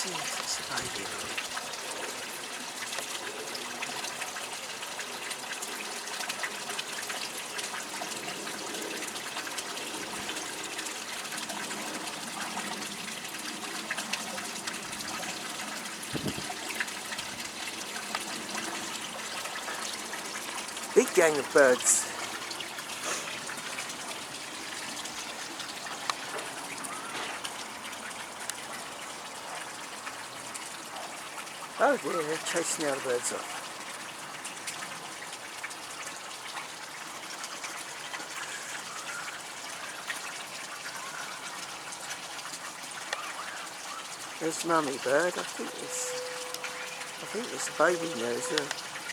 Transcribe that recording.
see if it's a baby bird. Big gang of birds. Oh dear, they're chasing the other birds off. There's mummy bird. I think there's a baby in there as well.